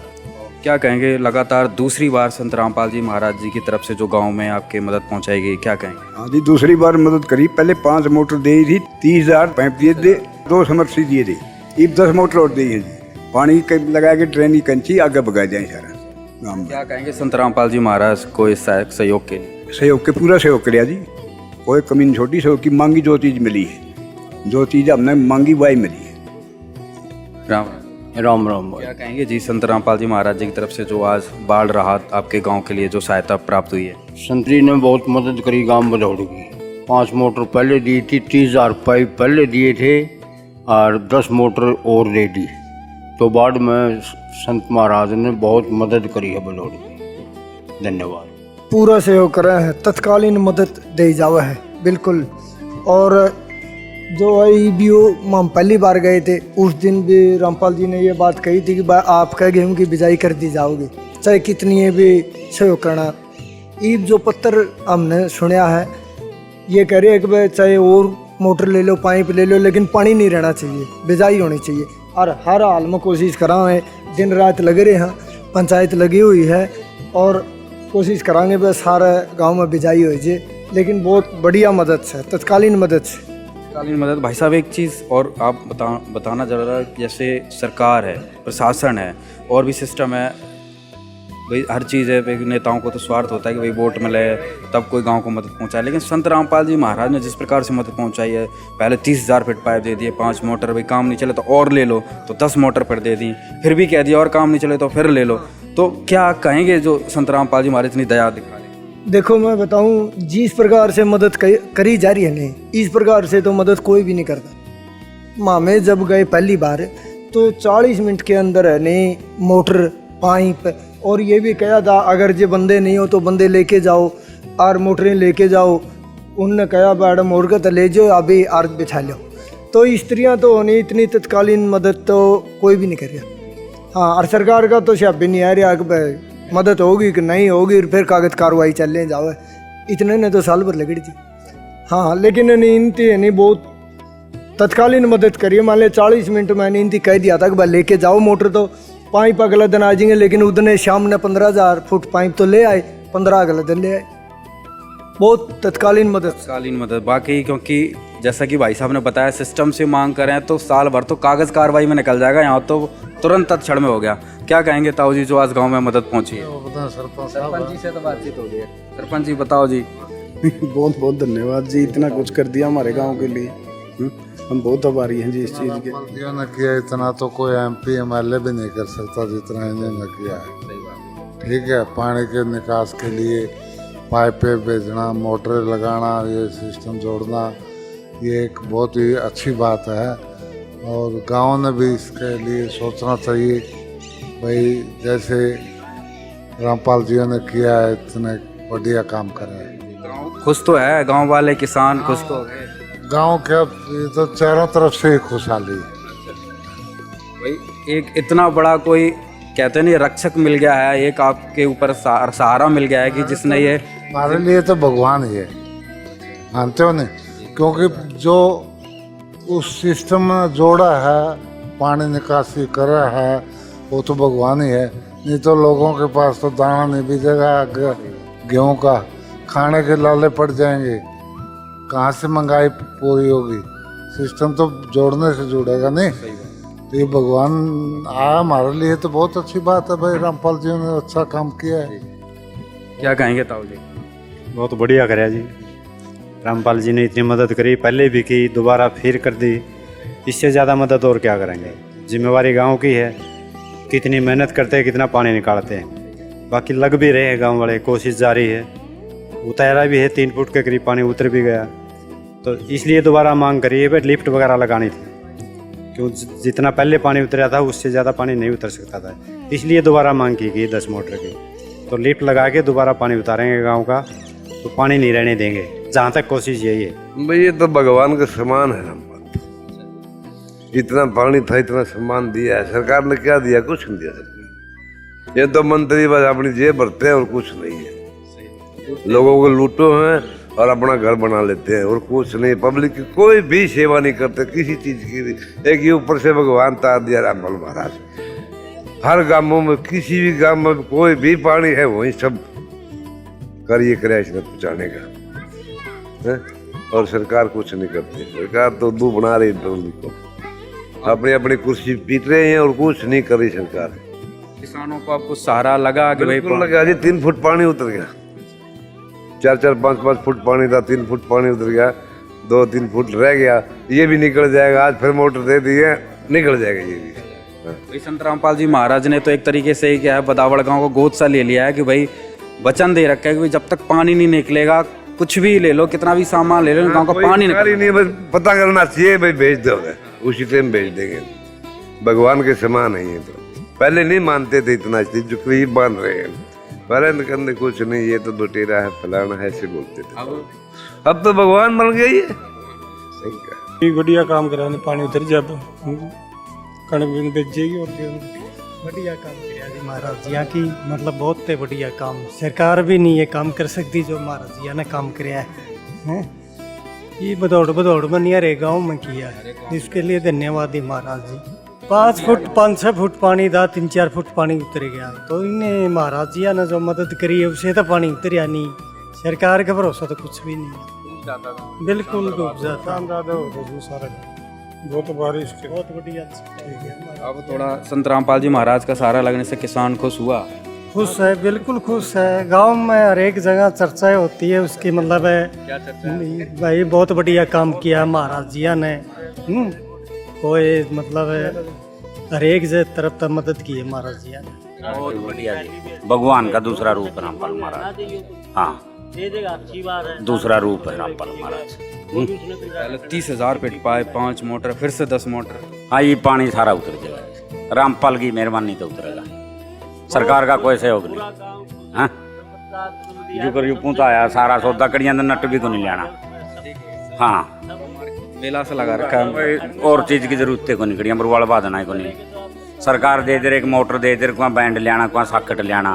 क्या कहेंगे, लगातार दूसरी बार संत रामपाल जी महाराज जी की तरफ से जो गांव में आपके मदद पहुंचाई गई, क्या कहेंगे? हाँ जी, दूसरी बार मदद करी। पहले 5 मोटर दी थी, 30,000 पाइप दिए थे, 2 समरसी दिए थे, अब 10 मोटर और दी है जी। पानी लगा के ट्रेन की कंची आगे भगा जाए सारा गाँव में। क्या कहेंगे संत रामपाल जी महाराज को इस सहयोग के लिए? सहयोग के पूरा सहयोग कर जी, कोई कमी नहीं छोटी। सहयोग की मांगी जो चीज़ मिली है, जो चीज़ हमने मांगी वही मिली है। राम राम। क्या कहेंगे जी, संत रामपाल जी महाराज जी की तरफ से जो आज बाढ़ राहत आपके गांव के लिए जो सहायता प्राप्त हुई है? संत जी ने बहुत मदद करी गांव बधौड़ की। 5 मोटर पहले दी थी, 30,000 पाइप पहले दिए थे और 10 मोटर और दे दी। तो बाढ़ में संत महाराज ने बहुत मदद करी है बधौड़ की। धन्यवाद। पूरा सहयोग करा है, तत्कालीन मदद दे जावा है बिल्कुल। और जो है भी हम पहली बार गए थे, उस दिन भी रामपाल जी ने ये बात कही थी कि भाई आपका गेहूं की बिजाई कर दी जाओगी, चाहे कितनी भी सहयोग करना। ईब जो पत्र हमने सुना है, ये कह रहे हैं कि भाई चाहे और मोटर ले लो, पाइप ले लो, लेकिन पानी नहीं रहना चाहिए, बिजाई होनी चाहिए। और हर हाल में कोशिश करा है, दिन रात लगे रहे हैं, पंचायत लगी हुई है और कोशिश कराएंगे भाई सारा गाँव में बिजाई हो जाए। लेकिन बहुत बढ़िया मदद है, तत्कालीन मदद से। तत्कालीन मदद। भाई साहब, एक चीज़ और आप बताना जरा, जैसे सरकार है, प्रशासन है, और भी सिस्टम है, भाई हर चीज़ है, नेताओं को तो स्वार्थ होता है कि भाई वोट मिले तब कोई गांव को मदद पहुंचाए, लेकिन संत रामपाल जी महाराज ने जिस प्रकार से मदद पहुंचाई है, पहले 30,000 फीट पाइप दे दिए, 5 मोटर, भाई काम नहीं चले तो और ले लो, तो 10 मोटर फिर दे दी, फिर भी कह दिया और काम नहीं चले तो फिर ले लो। तो क्या कहेंगे जो संत रामपाल जी महाराज इतनी दया दिखा रहे? देखो मैं बताऊं, जिस प्रकार से मदद करी जा रही है नहीं, इस प्रकार से तो मदद कोई भी नहीं करता। मामे जब गए पहली बार तो 40 मिनट के अंदर है नहीं मोटर, पाइप, और ये भी कहा था अगर ये बंदे नहीं हो तो बंदे लेके जाओ और मोटरें लेके जाओ। उनने कहा मैडम और का ले जाओ, अभी आर्थ बिछा लो। तो स्त्रियाँ तो होनी, इतनी तत्कालीन मदद तो कोई भी नहीं कर रहा। हाँ, और सरकार का तो शब्द नहीं आ रहा कि मदद होगी कि नहीं होगी, फिर कागज कार्रवाई चलने जावे, इतने ने तो साल भर लगड़ी थी। हाँ, लेकिन इनती नहीं बहुत तत्कालीन मदद करिए। मान लिया 40 मिनट मैंने इनती कह दिया था कि भाई लेके जाओ मोटर, तो पाइप अगला दिन आ जाएंगे, लेकिन उतने शाम ने 15,000 फुट पाइप तो ले आए, 15 अगला दिन ले आए। बहुत तत्कालीन मदद। बाकी क्योंकि जैसा कि भाई साहब ने बताया सिस्टम से मांग करें तो साल भर तो कागज कार्रवाई में निकल जाएगा, यहाँ तो तुरंत तत्क्षण में हो गया। क्या कहेंगे ताऊ जी जो आज गांव में मदद पहुंची है? सरपंच जी से तो बातचीत हो गई है। सरपंच जी बताओ जी। बहुत बहुत धन्यवाद जी, इतना कुछ कर दिया हमारे गांव के लिए। हम बहुत आभारी हैं जी इस चीज़ के। ने किया इतना तो कोई MP MLA भी नहीं कर सकता जितना इन्होंने किया है। ठीक है, पानी के निकास के लिए पाइपें भेजना, मोटरें लगाना, ये सिस्टम जोड़ना, ये एक बहुत ही अच्छी बात है। और गांव ने भी इसके लिए सोचना चाहिए भाई, जैसे रामपाल जी ने किया है इतने बढ़िया काम कर रहे हैं। खुश तो है गांव वाले, किसान खुश तो हो गए। गाँव के अब ये तो चारों तरफ से ही खुशहाली है भाई। एक इतना बड़ा कोई कहते नहीं रक्षक मिल गया है, एक आपके ऊपर सहारा मिल गया है कि जिसने ये हमारे लिए तो भगवान ही है, मानते हो नहीं? क्योंकि जो उस सिस्टम में जोड़ा है, पानी निकासी कर रहा है, वो तो भगवान ही है। नहीं तो लोगों के पास तो दाना नहीं बीजेगा गेहूं का, खाने के लाले पड़ जाएंगे, कहाँ से महंगाई पूरी होगी? सिस्टम तो जोड़ने से जुड़ेगा नहीं। तो ये भगवान आया हमारे लिए तो बहुत अच्छी बात है भाई, रामपाल जी ने अच्छा काम किया है। क्या कहेंगे ताऊ जी? बहुत बढ़िया कराया जी, रामपाल जी ने इतनी मदद करी, पहले भी की, दोबारा फिर कर दी। इससे ज़्यादा मदद और क्या करेंगे? जिम्मेवारी गांव की है, कितनी मेहनत करते हैं, कितना पानी निकालते हैं। बाकी लग भी रहे हैं गांव वाले, कोशिश जारी है। उतारा भी है, 3 फुट के करीब पानी उतर भी गया, तो इसलिए दोबारा मांग करी है भाई लिफ्ट वगैरह लगानी थी। क्यों जितना पहले पानी उतरा था उससे ज़्यादा पानी नहीं उतर सकता था, इसलिए दोबारा मांग की गई 10 मोटर की। तो लिफ्ट लगा के दोबारा पानी उतारेंगे गांव का, तो पानी नहीं रहने देंगे, जहाँ तक कोशिश यही है भाई। ये तो भगवान का सम्मान है रामपाल, इतना पानी था, इतना सम्मान दिया है सरकार ने। क्या दिया? कुछ नहीं दिया सरकार। ये तो मंत्री बस अपनी जेब भरते हैं और कुछ नहीं है। लोगों को लूटो हैं और अपना घर बना लेते हैं और कुछ नहीं। पब्लिक की कोई भी सेवा नहीं करते किसी चीज की भी। एक ये ऊपर से भगवान तार दिया रामपाल महाराज। हर गांवों में, किसी भी गांव में कोई भी पानी है वहीं सब करिए इसने पहुँचाने का है? और सरकार कुछ नहीं करती। सरकार तो दू बना रही पब्लिक को, अपनी अपनी कुर्सी पीट रहे हैं और कुछ नहीं कर रही सरकार। किसानों को आपको सहारा लगा कि भाई लगा जी 3 फुट पानी उतर गया, 4-4, 5-5 फुट पानी था, 3 फुट पानी उतर गया, 2-3 फुट रह गया, ये भी निकल जाएगा। आज फिर मोटर दे दी है, निकल जाएगा ये भी। संत रामपाल जी महाराज ने तो एक तरीके से क्या है, बदावड़ गांव को गोद सा ले लिया है कि भाई वचन दे रखा है कि जब तक पानी नहीं निकलेगा, कुछ भी ले लो, कितना भी सामान ले लो, गांव का पानी नहीं। बस पता करना चाहिए भाई, भेज दो, उसी टाइम भेज देंगे। भगवान के समान है ये। तो पहले नहीं मानते थे इतना, जो करीब मान रहे हैं। पहले करने कुछ नहीं, ये तो लुटेरा है, फलाना है, ऐसे बोलते थे। अब तो भगवान बन गई है। सही बढ़िया काम करा, पानी उतर जाए तो कणक भी बेच जाएगी। और बढ़िया काम किया जी महाराज जी की, मतलब बहुत बढ़िया काम। सरकार भी नहीं ये काम कर सकती जो महाराज जी ने काम किया है। ये बदौड़ बनिया गाँव में किया है, इसके लिए धन्यवाद ही महाराज जी। 5-6 फुट पानी था, 3-4 फुट पानी उतर गया, तो इन्हें महाराज जी ने जो मदद करी है उससे तो पानी उतरिया नहीं। सरकार का भरोसा तो कुछ भी नहीं, बिल्कुल डूब जाता। बहुत बारिश के बहुत बढ़िया। अब थोड़ा संत रामपाल जी महाराज का सहारा लगने से किसान खुश हुआ? खुश है, बिल्कुल खुश है। गांव में हर एक जगह चर्चा होती है उसकी, मतलब है भाई बहुत बढ़िया काम किया महाराज जी ने। कोई मतलब हर एक तरफ तक मदद की है महाराज जी ने। बहुत बढ़िया जी, भगवान का दूसरा रूप रामपाल महाराज। हाँ, दूसरा रूप है रामपाल महाराज। पहले 30,000 फीट पाए, 5 मोटर, फिर से 10 मोटर। हाँ, ये पानी सारा उतर जाएगा, रामपाल की मेहरबानी तो उतरेगा, सरकार का कोई सहयोग नहीं। हाँ, जो कर पूता आया सारा सौदा कड़ियां नट भी को नहीं लेना। हाँ, मेला से लगा रखा है, और चीज की जरूरत को नहीं, कड़ियां बरवाल बाधना को नहीं। सरकार दे दे, एक मोटर दे दे, कोई बैंड लियाना, कोई साकट लियाना,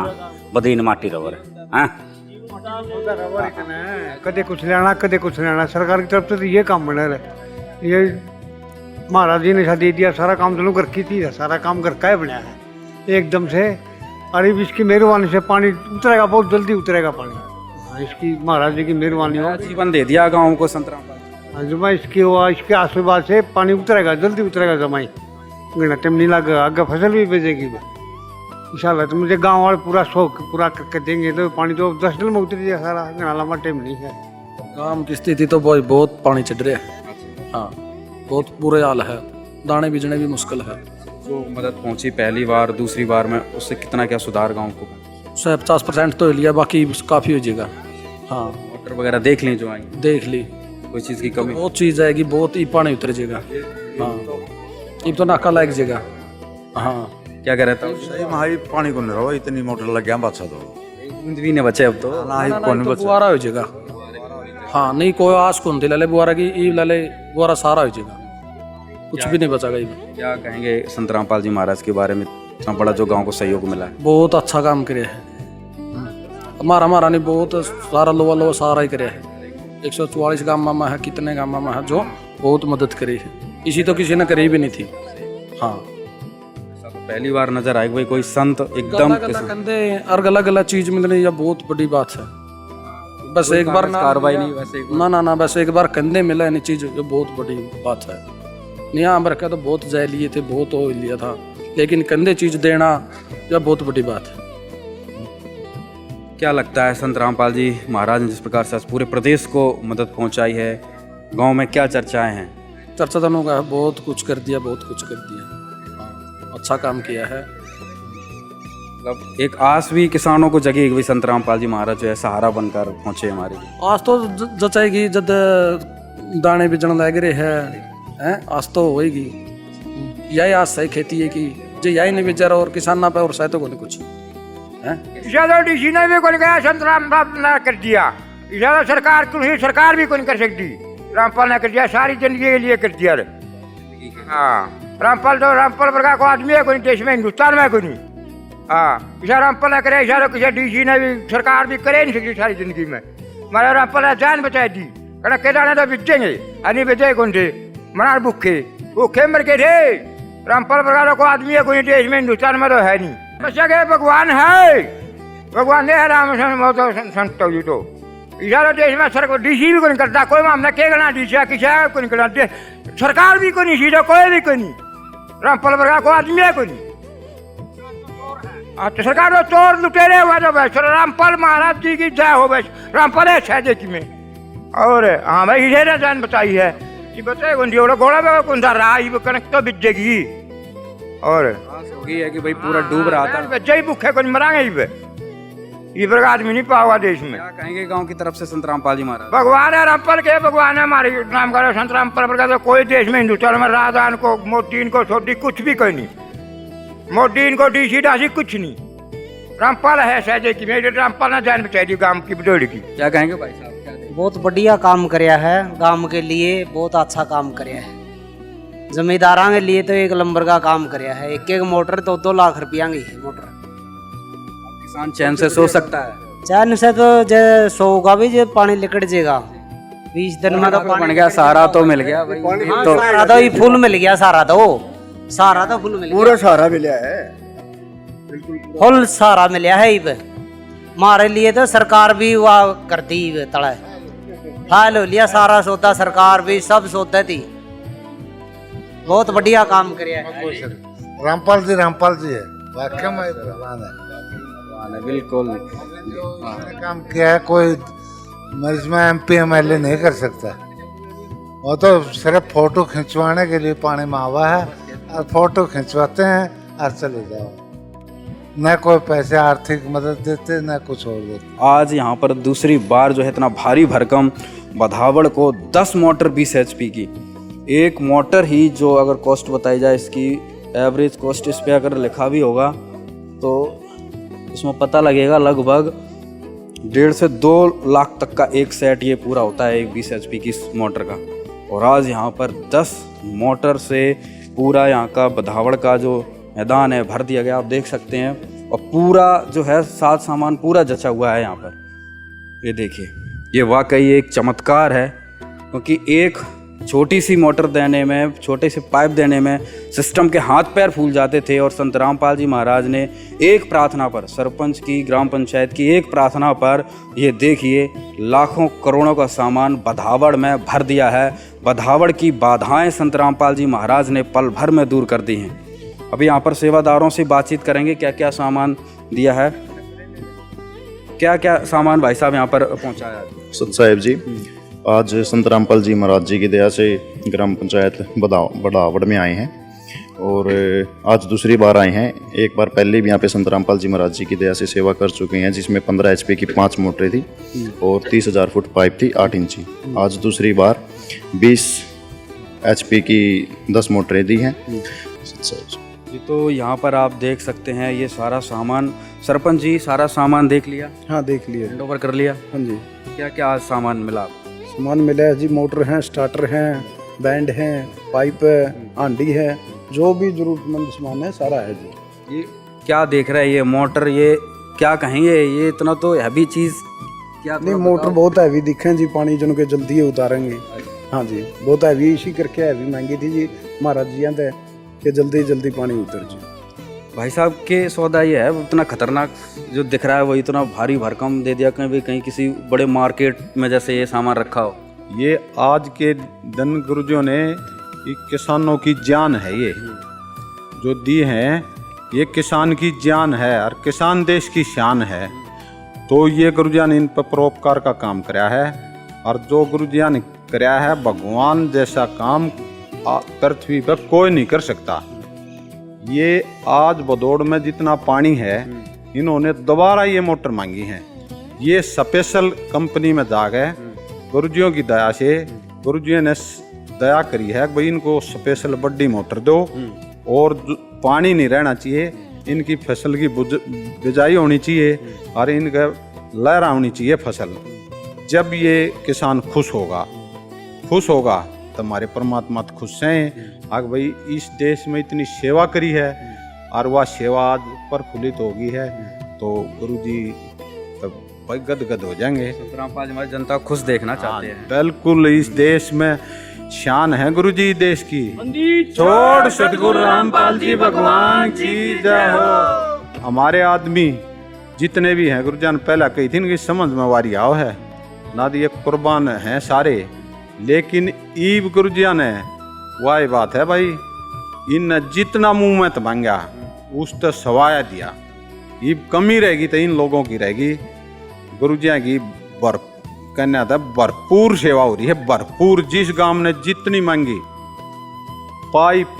बदीन माटी रबर हाँ कदे कुछ लेना सरकार की तरफ से तो ये काम बना है। ये महाराज जी ने दे दिया सारा काम, दोनों घर की थी, सारा काम घर का ही बनाया है एकदम से। और अब इसकी मेहरबानी से पानी उतरेगा, बहुत जल्दी उतरेगा पानी। हाँ, इसकी महाराज जी की मेहरबानी हो। जीवन दे दिया गाँव को संत रामपाल। जमा इसके आशीर्वाद से पानी उतरेगा, जल्दी उतरेगा जमाई, घना टाइम नहीं लगेगा, आगे फसल भी बेचेगी इंशाल्लाह। तो मुझे गांव वाले पूरा शौक पूरा करके देंगे तो पानी तो 10 दिन में उतर जाएगा सारा, घना लंबा टाइम नहीं है। गांव की स्थिति तो बहुत पानी चढ़ रहा है। हाँ, बहुत बुरे हाल है, दाने बीजने भी मुश्किल है। जो मदद पहुंची पहली बार दूसरी बार में, उससे कितना क्या सुधार गाँव को? 50% तो लिया, बाकी काफ़ी हो जाएगा। हाँ, मोटर वगैरह देख लें जो आई, देख ली, कोई चीज़ की कमी? बहुत चीज़ आएगी, बहुत ही पानी उतर जाएगा। हाँ, अब तो नाका लग जाएगा। हाँ, क्या कह रहा था? सही महाई पानी को नहीं रहो, इतनी मोटर लग गया बादशाह तो बूंद भी नहीं बचे अब तो। बुआरा हो जाएगा। हाँ, नहीं कोई आस कौन थी लाले बुआरा की, ई लाले बुआरा सारा हो जाएगा, कुछ भी नहीं बचागा। क्या कहेंगे संत रामपाल जी महाराज के बारे में, इतना बड़ा जो गांव को सहयोग मिला है? बहुत अच्छा काम करे है हमारा ने, बहुत सारा लोवा सारा ही करे है। 144 गाँव में है, कितने गाँव में है जो बहुत मदद करी है, इसी तो किसी ने करी भी नहीं थी। हाँ, पहली बार नजर आएगी भाई कोई संत एकदम कंधे और अलग चीज मिलने, यह बहुत बड़ी बात है। बस एक बार कार्रवाई नहीं, वैसे ना बस एक बार कंधे मिला नहीं चीज, ये बहुत बड़ी बात है। यहाँ हम रखा तो बहुत जय लिए थे, बहुत हो लिया था, लेकिन कंधे चीज देना यह बहुत बड़ी बात है। क्या लगता है संत रामपाल जी महाराज ने जिस प्रकार से पूरे प्रदेश को मदद पहुंचाई है, गांव में क्या चर्चाएं हैं? चर्चा तो का बहुत कुछ कर दिया, बहुत कुछ कर दिया। अच्छा काम किया है। मतलब एक आस भी किसानों को जगी कि संत रामपाल जी महाराज जो है सहारा बनकर पहुंचे हमारे। आज तो जचाएगी जब दाने बीजन लग रहे हैं, आज तो होएगी। यही आज सही खेती है कि जो यही नहीं बेचा रहा और किसान ना पे और सही तो को नहीं कुछ ज्यादा डीसी ने भी कौन गया, संत रामपाल ने कर दिया। ज्यादा सरकार भी कौन कर सकती, रामपाल ने कर दिया, सारी जिंदगी के लिए कर दिया। हाँ, रामपाल वर्गा को आदमी है कोई देश में, हिंदुस्तान में कोई नहीं। हाँ, इशारा रामपाल ने करे, इशारा किसी डीसी ने भी, सरकार भी करे नहीं सकती सारी जिंदगी में। हमारा रामपाल ने जान बचाई दी, कड़ा के दाने तो बिचेंगे, अनी बेचे कौन थे, मना भूखे मर के थे। रामपाल वर्गा को आदमी है कोई देश में, हिंदुस्तान में तो है नहीं। बच्चा के भगवान है, भगवान है राम संत जी तो इशारा देश में सर डीसी भी कोई करता, कोई मामला के गना डीसी किसी को नहीं करता, सरकार भी कोई नहीं, सीधा कोई भी कोई नहीं। रामपाल वर्गा को आदमी है कोई नहीं। तो सरकार तो चोर लुटेरे हुआ तो बस रामपाल महाराज जी की जय हो, बस रामपाल है शायद की में। और हाँ भाई इसे ना जान बताई है कि बताए कौन घोड़ा में कौन सा रहा, ये कनक तो बिजेगी। और है कि भाई पूरा डूब रहा था, बच्चे ही भूखे कौन मरांगे, ये वर्ग आदमी नहीं पावा देश में। क्या कहेंगे गांव की तरफ से संत रामपाल जी महाराज? भगवान है रामपाल के, भगवान है हमारे नाम का संत रामपाल वर्गा तो कोई देश में, हिंदुस्तान में राजधान को मोदी इनको छोटी कुछ भी कोई नहीं, मोदी इनको डीसी डासी कुछ नहीं। रामपाल है शायद की मेरे रामपाल ने जान बचाई दी गांव की बदौड़ की। क्या कहेंगे भाई साहब? बहुत बढ़िया काम कराया है गांव के लिए, बहुत अच्छा काम कराया है। जमींदारा के लिए तो एक नंबर का काम कराया है। एक मोटर तो 2 लाख रुपया की है मोटर। किसान चैन से सो सकता है? चैन से तो जो सोगा भी, जो पानी निकल जाएगा 20 दिन में तो बन गया, सहारा तो मिल गया भाई। तो सहारा तो फुल मिल गया, सहारा तो फुल मिल गया, पूरा सहारा मिला है, फुल सहारा मिला है। हमारे लिए तो सरकार भी वह करती तला हाल हो लिया, सारा सौदा सरकार भी सब सौदा थी। बहुत बढ़िया काम कराया है। रामपाल जी है, वाकई में भगवान है, बिल्कुल काम किया है। कोई इसमें MP MLA नहीं कर सकता, वो तो सिर्फ फोटो खिंचवाने के लिए पानी में आवा है, और फोटो खिंचवाते हैं और चले जाओ, न कोई पैसे आर्थिक मदद देते न कुछ और देते। आज यहाँ पर दूसरी बार जो है इतना भारी भरकम बधावड़ को 10 मोटर 20 HP की, एक मोटर ही जो अगर कॉस्ट बताई जाए इसकी एवरेज कॉस्ट इस पे अगर लिखा भी होगा तो इसमें पता लगेगा लगभग 1.5 से 2 लाख तक का एक सेट ये पूरा होता है, एक 20 HP की मोटर का। और आज यहाँ पर 10 मोटर से पूरा यहाँ का बधावड़ का जो मैदान है भर दिया गया, आप देख सकते हैं। और पूरा जो है साज सामान पूरा जचा हुआ है यहाँ पर। ये देखिए, ये वाकई एक चमत्कार है, क्योंकि एक छोटी सी मोटर देने में, छोटे से पाइप देने में सिस्टम के हाथ पैर फूल जाते थे। और संत रामपाल जी महाराज ने एक प्रार्थना पर, सरपंच की, ग्राम पंचायत की एक प्रार्थना पर, ये देखिए लाखों करोड़ों का सामान बधावड़ में भर दिया है। बधावड़ की बाधाएं संत रामपाल जी महाराज ने पल भर में दूर कर दी हैं। अभी यहाँ पर सेवादारों से बातचीत करेंगे, क्या क्या सामान दिया है, क्या क्या सामान भाई साहब यहाँ पर पहुँचाया है। सत साहेब जी, आज संत रामपाल जी महाराज जी की दया से ग्राम पंचायत बड़ावड़ में आए हैं और आज दूसरी बार आए हैं। एक बार पहले भी यहाँ पे संत रामपाल जी महाराज जी की दया से सेवा कर चुके हैं, जिसमें 15 HP की 5 मोटरें थी और 30,000 फुट पाइप थी 8 इंची। आज दूसरी बार 20 HP की 10 मोटरें दी हैं। जी, तो यहाँ पर आप देख सकते हैं ये सारा सामान, सरपंच जी सारा सामान देख लिया? हाँ, देख लिया, हैंड ओवर कर लिया। हाँ जी। क्या क्या आज सामान मिला? सामान मिला है जी, मोटर हैं, स्टार्टर हैं, बैंड हैं, पाइप है, हांडी है, जो भी जरूरतमंद सामान है सारा है जी। ये क्या देख रहे हैं, ये मोटर, ये क्या कहेंगे, ये इतना तो हैवी चीज़ क्या? नहीं, मोटर बहुत हैवी दिखे जी, पानी जन के जल्दी उतारेंगे। हाँ जी, बहुत हैवी, इसी करके हैवी महंगी थी जी महाराज जी आते कि जल्दी जल्दी पानी उतर जी। भाई साहब के सौदा ये है, इतना खतरनाक जो दिख रहा है वो इतना भारी भरकम दे दिया, कहीं किसी बड़े मार्केट में जैसे ये सामान रखा हो। ये आज के दिन गुरुजियों ने किसानों की जान है, ये जो दी है, ये किसान की जान है और किसान देश की शान है। तो ये गुरुजिया ने इन पर परोपकार का काम कराया है, और जो गुरुजिया ने कराया है, भगवान जैसा काम पृथ्वी पर कोई नहीं कर सकता। ये आज भदौड़ में जितना पानी है, इन्होंने दोबारा ये मोटर मांगी है। ये स्पेशल कंपनी में जा गए, गुरुजियों की दया से गुरुजियों ने दया करी है भाई इनको स्पेशल बड़ी मोटर दो, और पानी नहीं रहना चाहिए, इनकी फसल की बिजाई होनी चाहिए और इनका लहरा होनी चाहिए फसल। जब ये किसान खुश होगा तो हमारे परमात्मा तो खुश हैं। आग भाई इस देश में इतनी सेवा करी है और वह सेवा आज प्रफुल्लित होगी है, तो गुरु जी तब भाई गदगद हो जाएंगे। संत रामपाल जी हमारी जनता खुश देखना चाहते हैं। बिल्कुल, इस देश में शान है गुरु जी देश की। छोड़ सतगुरु रामपाल जी भगवान की जय हो। हमारे आदमी जितने भी हैं, गुरुजान पहला कही थी इनकी समझ में वारी आओ है ना, ये कुर्बान हैं सारे, लेकिन ईब गुरुजिया ने वही बात है भाई, इन जितना मुंह में मांगा उस तो सवाया दिया। ईब कमी रहेगी तो इन लोगों की रहेगी। गुरुजिया की कहना था भरपूर सेवा हो रही है, भरपूर। जिस गांव ने जितनी मांगी, पाइप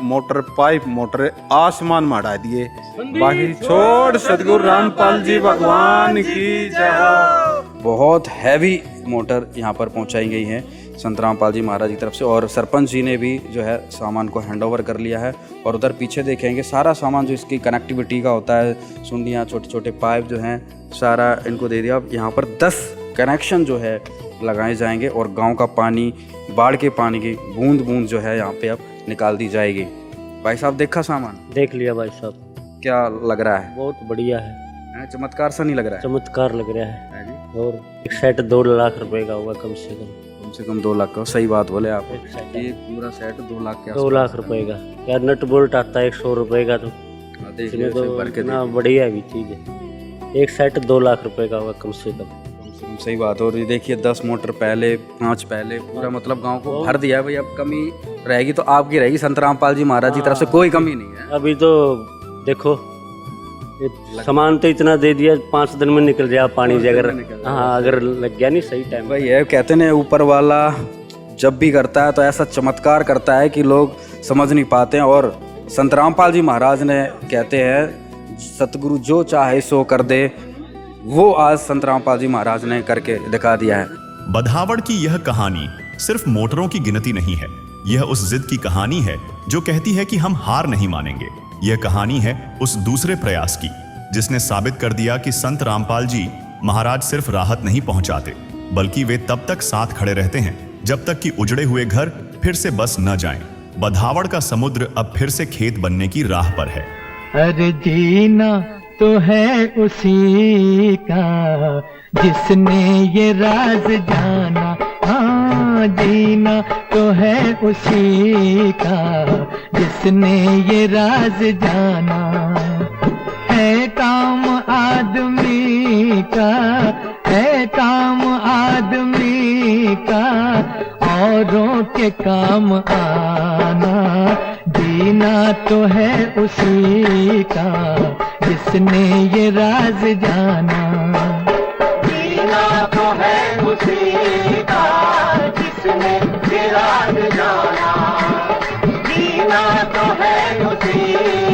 मोटर आसमान में हटा दिए। बाकी छोड़ सतगुरु रामपाल जी भगवान की जय। बहुत हैवी मोटर यहाँ पर पहुँचाई गई है संत रामपाल जी महाराज की तरफ से, और सरपंच जी ने भी जो है सामान को हैंडओवर कर लिया है। और उधर पीछे देखेंगे सारा सामान जो इसकी कनेक्टिविटी का होता है, सुंडियाँ, छोटे छोटे पाइप जो हैं, सारा इनको दे दिया। यहाँ पर 10 कनेक्शन जो है लगाए जाएंगे और गांव का पानी, बाढ़ के पानी की बूंद बूंद जो है यहाँ पे अब निकाल दी जाएगी। भाई साहब देखा सामान? देख लिया भाई साहब। क्या लग रहा है? बहुत बढ़िया है। चमत्कार सा नहीं लग रहा है? चमत्कार लग रहा है। और एक सेट 2 लाख रुपए का होगा कम से कम 2 लाख का। सही बात बोले आप। ये पूरा सेट 2 लाख के 2 लाख रुपए का। यार नट बोल्ट आता है 100 रुपए का, तो ना बढ़िया भी चीज़ है। एक सेट 2 लाख रुपए का होगा कम से कम। सही बात। और ये देखिए 10 मोटर पहले, 5 पहले, पूरा मतलब गांव को भर दिया है भाई। अब कमी रहेगी तो आपकी रहेगी, संत रामपाल जी महाराज की तरफ से कोई कमी नहीं है। अभी तो देखो सामान तो इतना दे दिया, 5 दिन में निकल जाए पानी से, अगर हाँ अगर लग गया नहीं सही टाइम। भाई ये कहते हैं ऊपर वाला जब भी करता है तो ऐसा चमत्कार करता है कि लोग समझ नहीं पाते हैं। और संत रामपाल जी महाराज ने कहते हैं सतगुरु जो चाहे सो कर दे, वो आज संत रामपाल जी महाराज ने करके दिखा दिया है। बधावड़ की यह कहानी सिर्फ मोटरों की गिनती नहीं है, यह उस जिद की कहानी है जो कहती है कि हम हार नहीं मानेंगे। यह कहानी है उस दूसरे प्रयास की जिसने साबित कर दिया कि संत रामपाल जी महाराज सिर्फ राहत नहीं पहुंचाते, बल्कि वे तब तक साथ खड़े रहते हैं जब तक कि उजड़े हुए घर फिर से बस न जाएं। बधावड़ का समुद्र अब फिर से खेत बनने की राह पर है। अरे जीना तो है उसी का जिसने ये राज जाना। हाँ, जीना तो है उसी का जिसने ये राज जाना। है काम आदमी का, है काम आदमी का औरों के काम आना। जीना तो है उसी का जिसने ये राज जाना। जीना तो है उसी का जिसने ये राज जाना। जीना तो है उसी